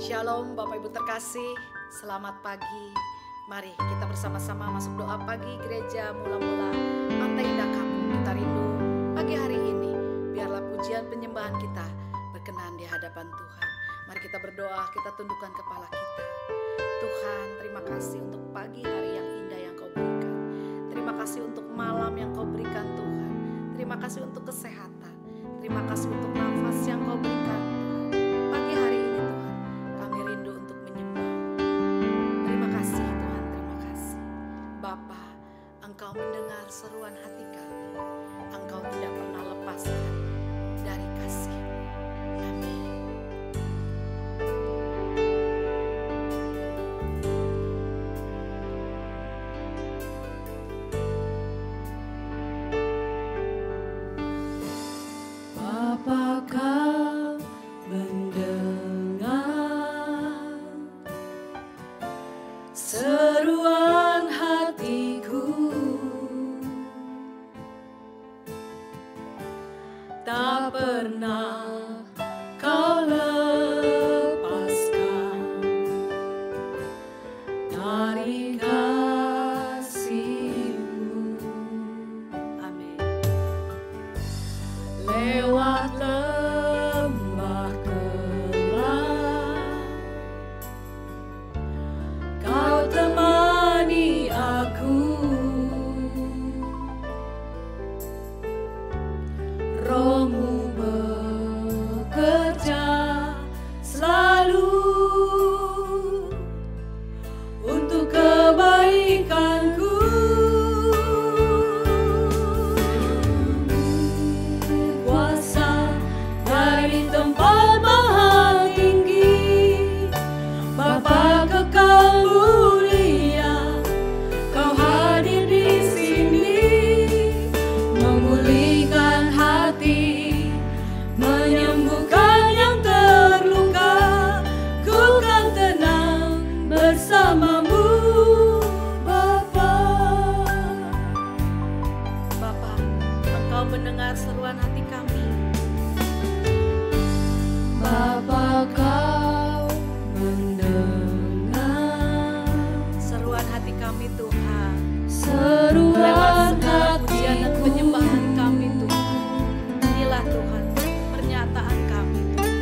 Shalom Bapak Ibu terkasih, selamat pagi. Mari kita bersama-sama masuk doa pagi gereja mula-mula Pantai Indah Kapuk. Kita rindu pagi hari ini, biarlah pujian penyembahan kita berkenan di hadapan Tuhan. Mari kita berdoa, kita tundukkan kepala kita. Tuhan, terima kasih untuk pagi hari yang indah yang Kau berikan. Terima kasih untuk malam yang Kau berikan Tuhan. Terima kasih untuk kesehatan. Terima kasih untuk nafas yang Kau berikan. Pagi hari ini Tuhan, kami rindu untuk menyembah. Terima kasih Tuhan, terima kasih.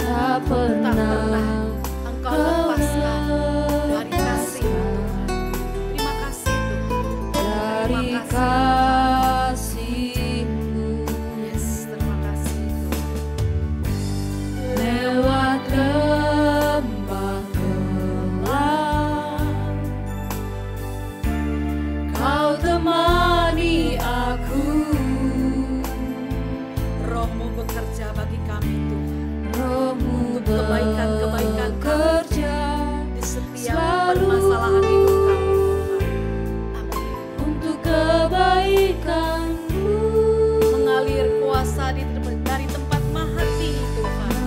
tak pernah Engkau lepaskan dari kasih Tuhan. Terima kasih Tuhan. dari Terima kasih. kasih-Mu. Yes, terima kasih Tuhan. Lewat lembah gelap, Kau temani aku. Roh-Mu bekerja bagi kami Tuhan. Roh-Mu Untuk kebaikan-kebaikan kami bekerja di setiap selalu permasalahan hidup kami Tuhan. Amin. untuk kebaikan-Mu. Mengalir kuasa dari tempat maha tinggi Tuhan.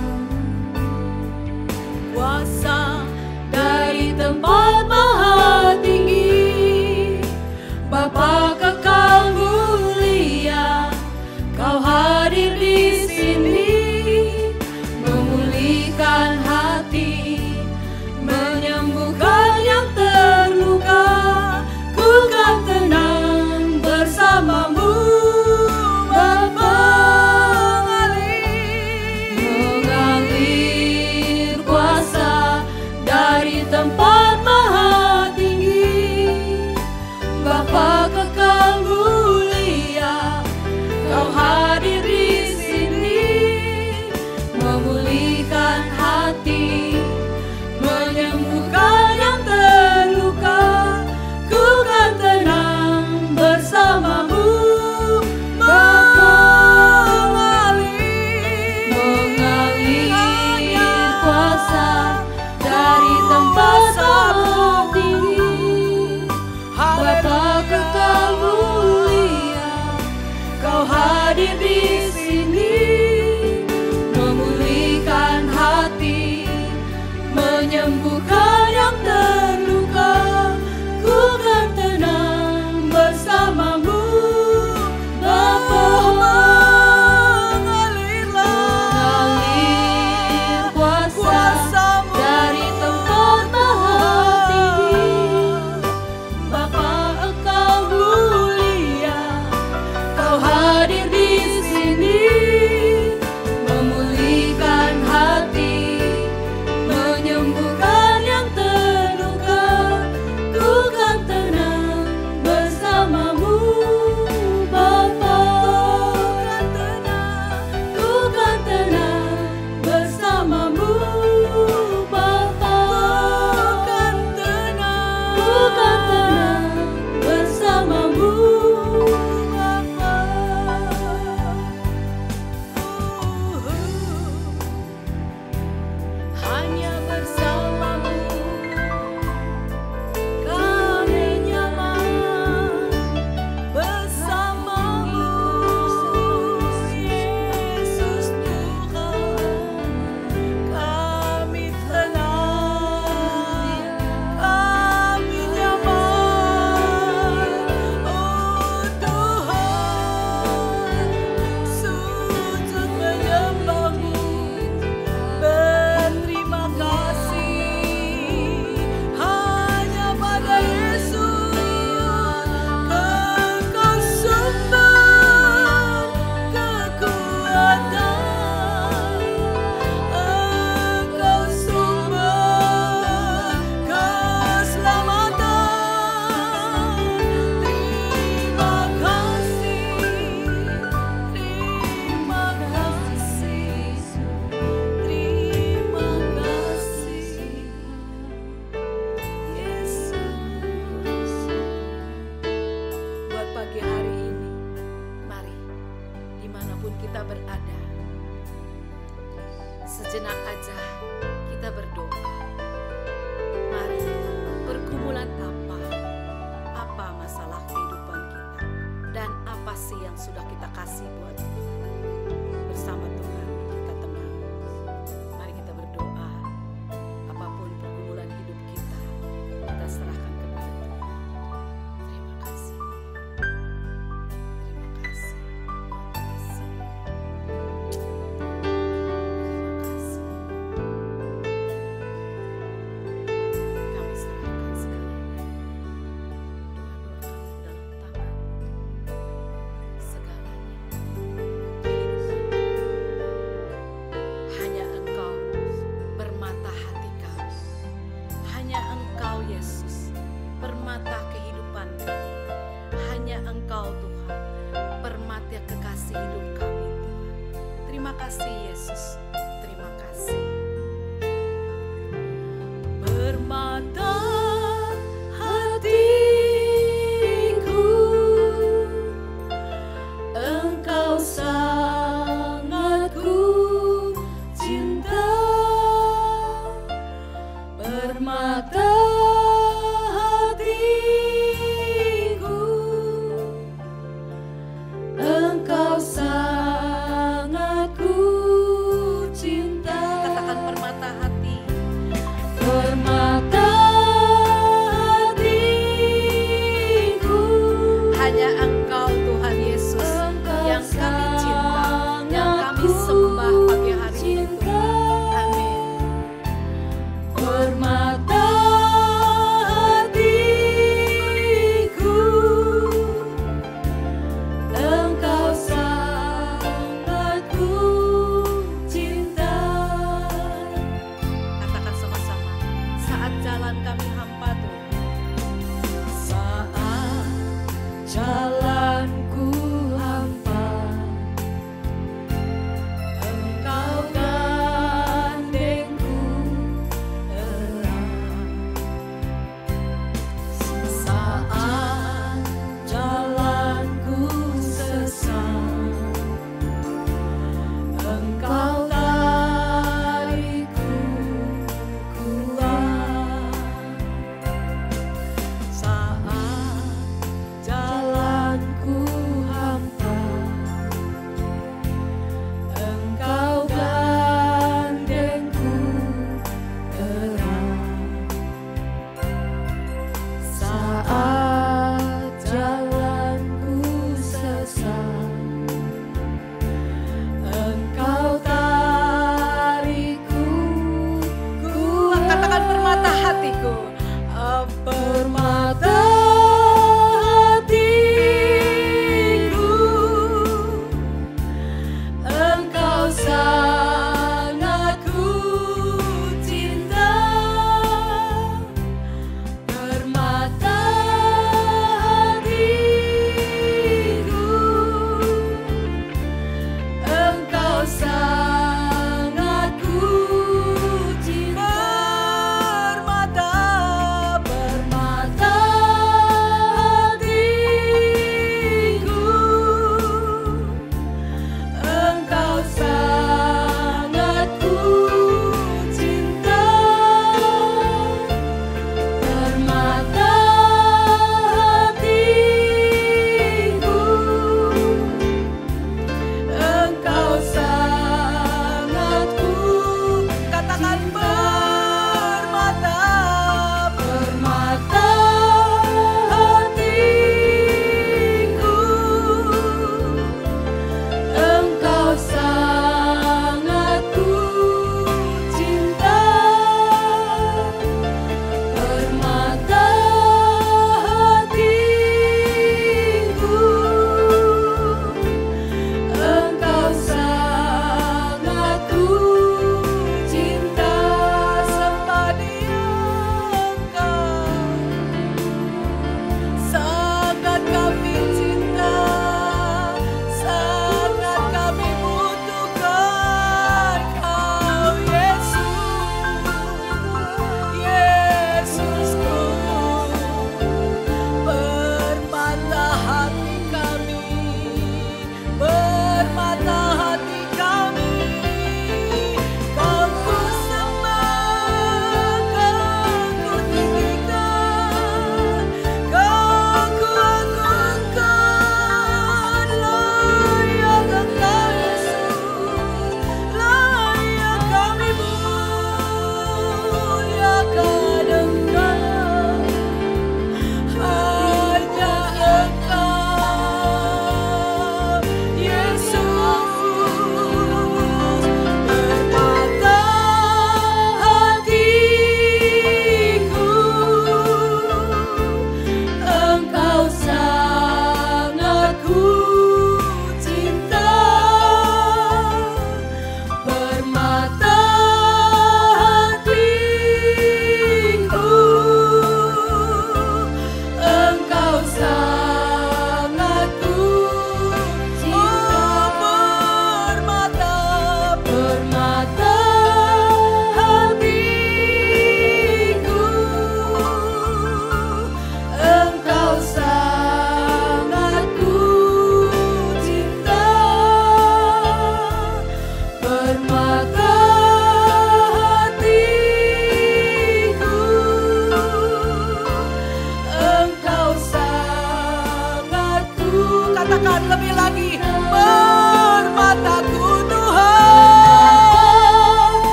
Kuasa Dari tempat maha tinggi, Bapa kekal mulia, Kau hadir di sini, memulihkan hati, menyembuhkan yang terluka. Ku kan tenang bersama-Mu, Bapa. Mengalir kuasa dari tempat maha tinggi, Bapa kekal mulia, Kau hadir di sini, memulihkan hati, menyembuhkan yang terluka. Ku kan tenang bersama-Mu, Bapa. Mengalir kuasa dari tempat maha tinggi, Bapa kekal mulia, Kau hadir di sini, memulihkan hati, menyembuhkan yang terluka. Ku kan tenang bersama-Mu, Bapa. Mengalir kuasa dari tempat maha tinggi, Bapa Engkau mulia, Kau hadir di sini, memulihkan hati, menyembuhkan yang katakan permata hati. Permata hatiku, Hanya Engkau Tuhan Yesus yang kami cinta, yang kami sembah pagi hari ini Tuhan. Amin. permata hatiku, Engkau sangat ku cinta.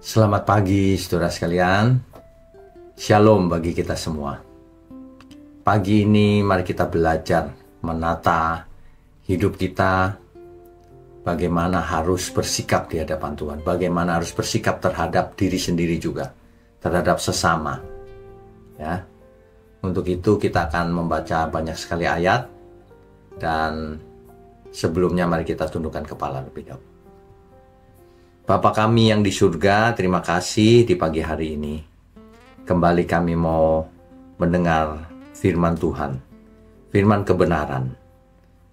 Selamat pagi saudara sekalian. Shalom bagi kita semua. Pagi ini mari kita belajar menata hidup kita, bagaimana harus bersikap di hadapan Tuhan, bagaimana harus bersikap terhadap diri sendiri juga, terhadap sesama. Ya. Untuk itu kita akan membaca banyak sekali ayat, dan sebelumnya mari kita tundukkan kepala lebih dahulu. Bapa kami yang di surga, terima kasih di pagi hari ini. Kembali kami mau mendengar firman Tuhan, firman kebenaran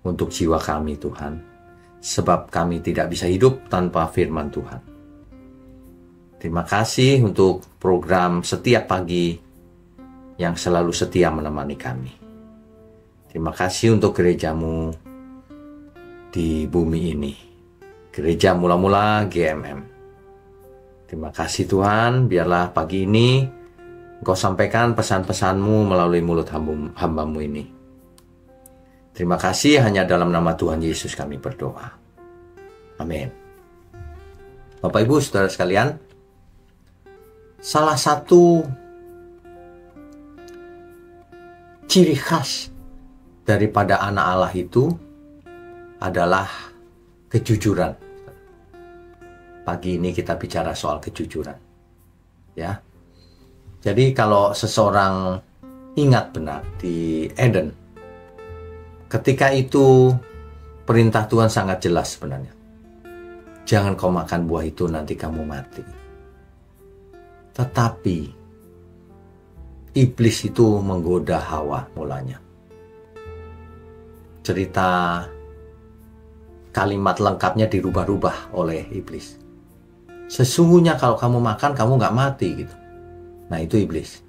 untuk jiwa kami Tuhan. Sebab kami tidak bisa hidup tanpa firman Tuhan. Terima kasih untuk program setiap pagi yang selalu setia menemani kami. Terima kasih untuk gerejamu di bumi ini. Gereja Mula-Mula GMM. Terima kasih Tuhan, biarlah pagi ini Engkau sampaikan pesan-pesan-Mu melalui mulut hamba-Mu ini. Terima kasih, hanya dalam nama Tuhan Yesus kami berdoa. Amin. Bapak Ibu saudara sekalian, salah satu ciri khas daripada anak Allah itu adalah kejujuran. Pagi ini kita bicara soal kejujuran. Ya. Jadi kalau seseorang ingat benar di Eden, ketika itu perintah Tuhan sangat jelas sebenarnya. Jangan kau makan buah itu, nanti kamu mati. Tetapi iblis itu menggoda Hawa mulanya. Cerita kalimat lengkapnya dirubah-rubah oleh iblis. Sesungguhnya kalau kamu makan, kamu nggak mati gitu. Nah itu iblis.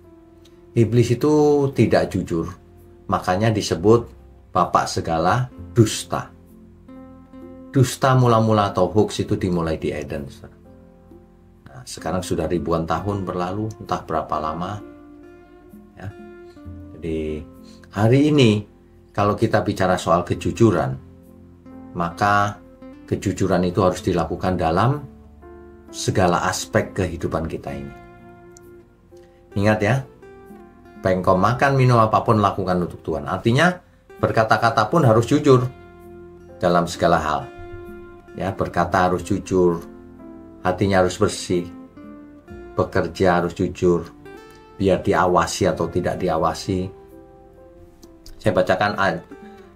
Iblis itu tidak jujur. Makanya disebut bapak segala dusta. Dusta mula-mula atau hoax itu dimulai di Eden. Nah, sekarang sudah ribuan tahun berlalu, entah berapa lama. Ya. Jadi hari ini kalau kita bicara soal kejujuran, maka kejujuran itu harus dilakukan dalam segala aspek kehidupan kita ini. Ingat ya, baik kau makan, minum, apapun lakukan untuk Tuhan. Artinya berkata-kata pun harus jujur dalam segala hal. Ya, berkata harus jujur, hatinya harus bersih, bekerja harus jujur, biar diawasi atau tidak diawasi. Saya bacakan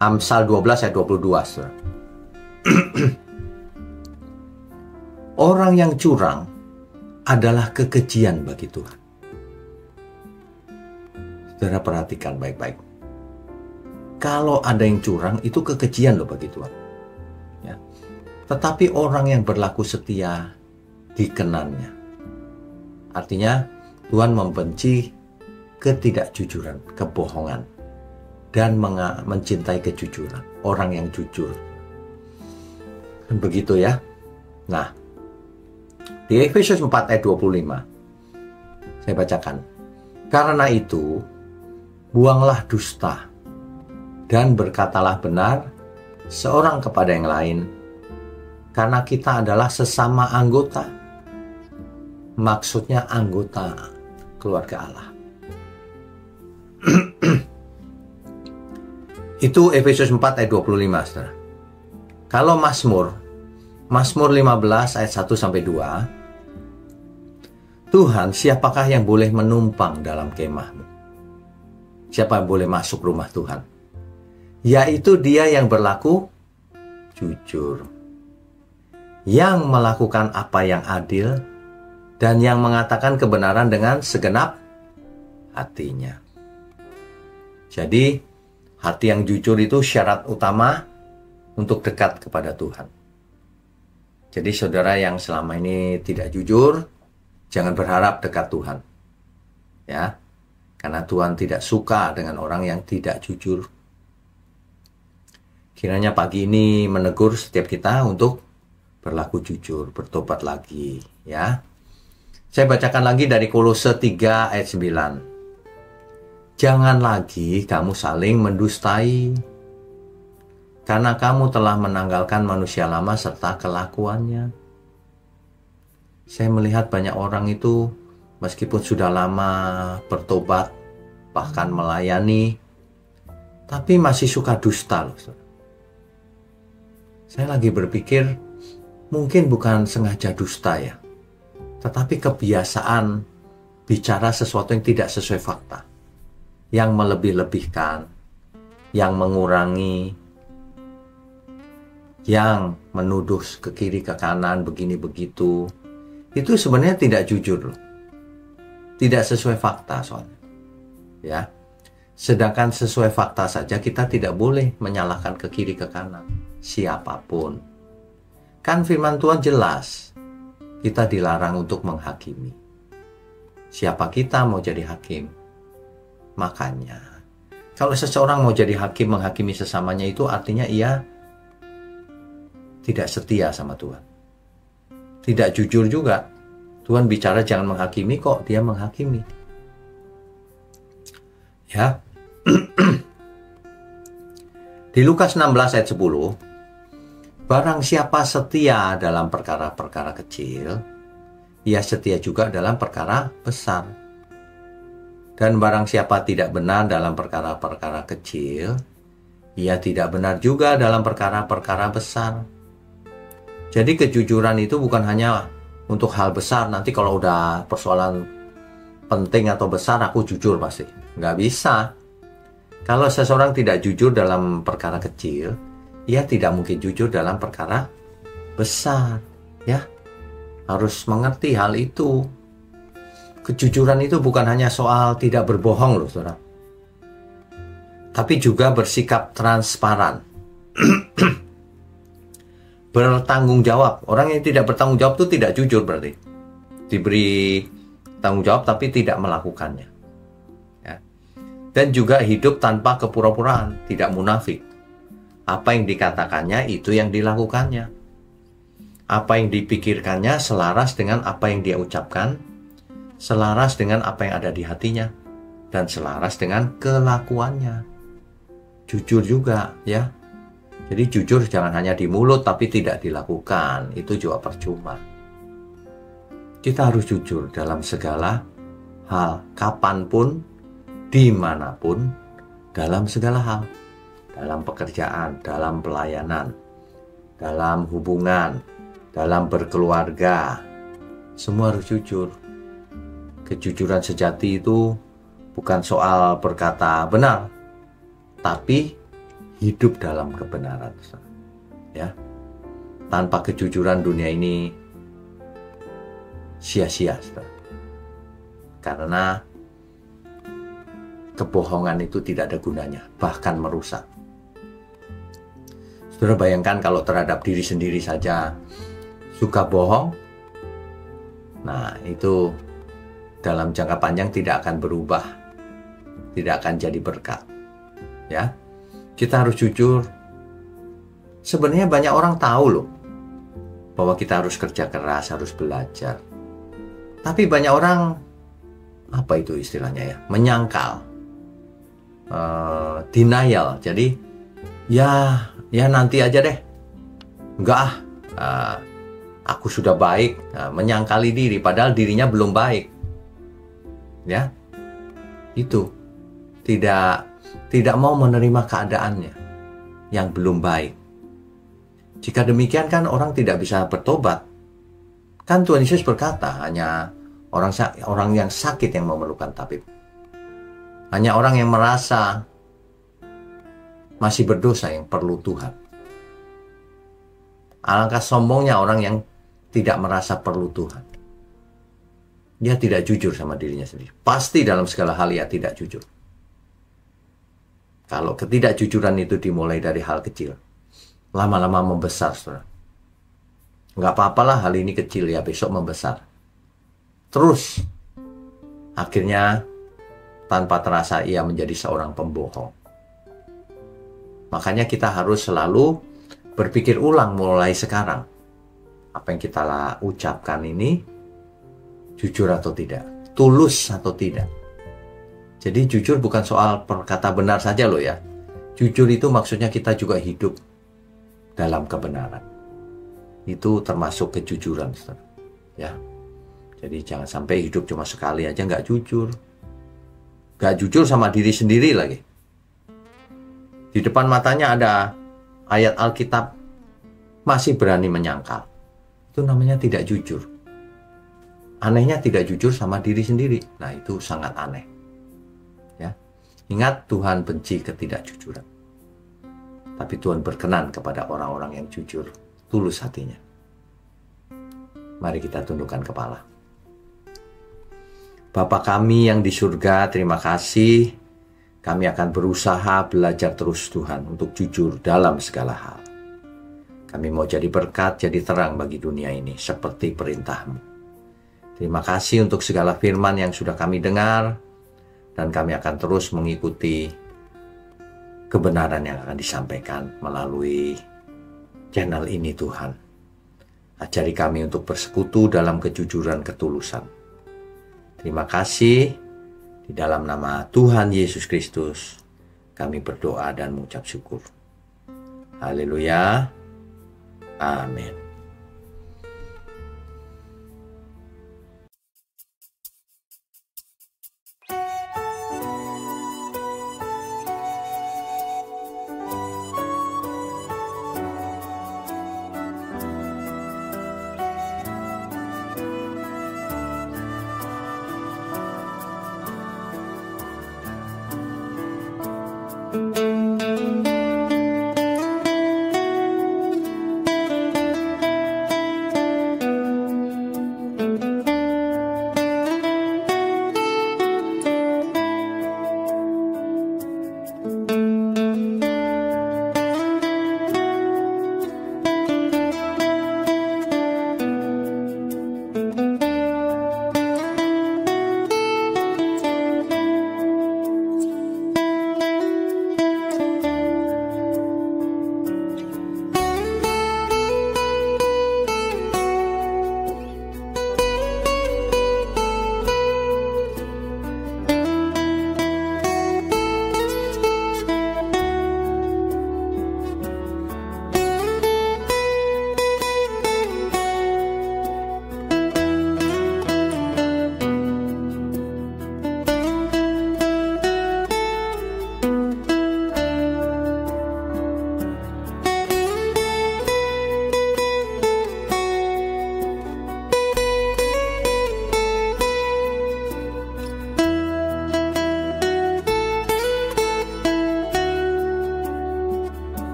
Amsal 12 ayat 22. Saudara. Orang yang curang adalah kekejian bagi Tuhan. Saudara perhatikan baik-baik. Kalau ada yang curang, itu kekejian loh bagi Tuhan. Ya. Tetapi orang yang berlaku setia dikenannya. Artinya Tuhan membenci ketidakjujuran, kebohongan, dan mencintai kejujuran. Orang yang jujur. Begitu ya. Nah, di Efesus 4 ayat 25, saya bacakan. Karena itu, buanglah dusta, dan berkatalah benar seorang kepada yang lain, karena kita adalah sesama anggota. Maksudnya anggota keluarga Allah. Itu Efesus 4 ayat 25, saudara. Kalau Mazmur 15 ayat 1-2, Tuhan, siapakah yang boleh menumpang dalam kemah-Mu? Siapa yang boleh masuk rumah Tuhan? Yaitu dia yang berlaku jujur, yang melakukan apa yang adil, dan yang mengatakan kebenaran dengan segenap hatinya. Jadi, hati yang jujur itu syarat utama untuk dekat kepada Tuhan. Jadi saudara yang selama ini tidak jujur, jangan berharap dekat Tuhan. Ya. Karena Tuhan tidak suka dengan orang yang tidak jujur. Kiranya pagi ini menegur setiap kita untuk berlaku jujur, bertobat lagi, ya. Saya bacakan lagi dari Kolose 3 ayat 9. Jangan lagi kamu saling mendustai, karena kamu telah menanggalkan manusia lama serta kelakuannya. Saya melihat banyak orang itu meskipun sudah lama bertobat, bahkan melayani, tapi masih suka dusta loh. Saya lagi berpikir, mungkin bukan sengaja dusta ya, tetapi kebiasaan bicara sesuatu yang tidak sesuai fakta, yang melebih-lebihkan, yang mengurangi, yang menuduh ke kiri ke kanan begini begitu. Itu sebenarnya tidak jujur loh. Tidak sesuai fakta soalnya. Ya. Sedangkan sesuai fakta saja kita tidak boleh menyalahkan ke kiri ke kanan siapapun. Kan firman Tuhan jelas, kita dilarang untuk menghakimi. Siapa kita mau jadi hakim? Makanya, kalau seseorang mau jadi hakim, menghakimi sesamanya, itu artinya ia tidak setia sama Tuhan. Tidak jujur juga. Tuhan bicara jangan menghakimi, kok dia menghakimi. Ya. Di Lukas 16 ayat 10, barang siapa setia dalam perkara-perkara kecil, ia setia juga dalam perkara besar. Dan barang siapa tidak benar dalam perkara-perkara kecil, ia tidak benar juga dalam perkara-perkara besar. Jadi kejujuran itu bukan hanya untuk hal besar, nanti kalau udah persoalan penting atau besar aku jujur pasti. Nggak bisa. Kalau seseorang tidak jujur dalam perkara kecil, ia tidak mungkin jujur dalam perkara besar. Ya, harus mengerti hal itu. Kejujuran itu bukan hanya soal tidak berbohong loh, saudara. Tapi juga bersikap transparan. Bertanggung jawab. Orang yang tidak bertanggung jawab itu tidak jujur berarti. Diberi tanggung jawab tapi tidak melakukannya. Ya. Dan juga hidup tanpa kepura-puraan, tidak munafik. Apa yang dikatakannya itu yang dilakukannya. Apa yang dipikirkannya selaras dengan apa yang dia ucapkan, selaras dengan apa yang ada di hatinya, dan selaras dengan kelakuannya. Jujur juga ya. Jadi jujur jangan hanya di mulut tapi tidak dilakukan. Itu juga percuma. Kita harus jujur dalam segala hal, kapanpun, dimanapun, dalam segala hal. Dalam pekerjaan, dalam pelayanan, dalam hubungan, dalam berkeluarga. Semua harus jujur. Kejujuran sejati itu bukan soal berkata benar, tapi hidup dalam kebenaran. Ya. Tanpa kejujuran dunia ini sia-sia. Karena kebohongan itu tidak ada gunanya, bahkan merusak. Saudara bayangkan kalau terhadap diri sendiri saja suka bohong, nah itu dalam jangka panjang tidak akan berubah, tidak akan jadi berkat. Ya. Kita harus jujur. Sebenarnya banyak orang tahu loh bahwa kita harus kerja keras, harus belajar. Tapi banyak orang, apa itu istilahnya ya, menyangkal, denial. Jadi ya nanti aja deh. Enggak aku sudah baik. Menyangkali diri, padahal dirinya belum baik. Ya, itu tidak mau menerima keadaannya yang belum baik. Jika demikian kan orang tidak bisa bertobat. Kan Tuhan Yesus berkata hanya orang yang sakit yang memerlukan tabib. Hanya orang yang merasa masih berdosa yang perlu Tuhan. Alangkah sombongnya orang yang tidak merasa perlu Tuhan. Dia tidak jujur sama dirinya sendiri. Pasti dalam segala hal ia tidak jujur. Kalau ketidakjujuran itu dimulai dari hal kecil, lama-lama membesar, saudara. Nggak apa-apalah hal ini kecil ya, besok membesar. Terus, akhirnya tanpa terasa ia menjadi seorang pembohong. Makanya kita harus selalu berpikir ulang mulai sekarang. Apa yang kita ucapkan ini, jujur atau tidak, tulus atau tidak. Jadi jujur bukan soal perkata benar saja loh ya. Jujur itu maksudnya kita juga hidup dalam kebenaran. Itu termasuk kejujuran, saudara. Ya. Jadi jangan sampai hidup cuma sekali aja nggak jujur. Nggak jujur sama diri sendiri lagi. Di depan matanya ada ayat Alkitab, masih berani menyangkal. Itu namanya tidak jujur. Anehnya tidak jujur sama diri sendiri. Nah, itu sangat aneh. Ya. Ingat, Tuhan benci ketidakjujuran. Tapi Tuhan berkenan kepada orang-orang yang jujur, tulus hatinya. Mari kita tundukkan kepala. Bapa kami yang di surga, terima kasih. Kami akan berusaha belajar terus Tuhan untuk jujur dalam segala hal. Kami mau jadi berkat, jadi terang bagi dunia ini seperti perintah-Mu. Terima kasih untuk segala firman yang sudah kami dengar. Dan kami akan terus mengikuti kebenaran yang akan disampaikan melalui channel ini Tuhan. Ajari kami untuk bersekutu dalam kejujuran ketulusan. Terima kasih, di dalam nama Tuhan Yesus Kristus kami berdoa dan mengucap syukur. Haleluya. Amin.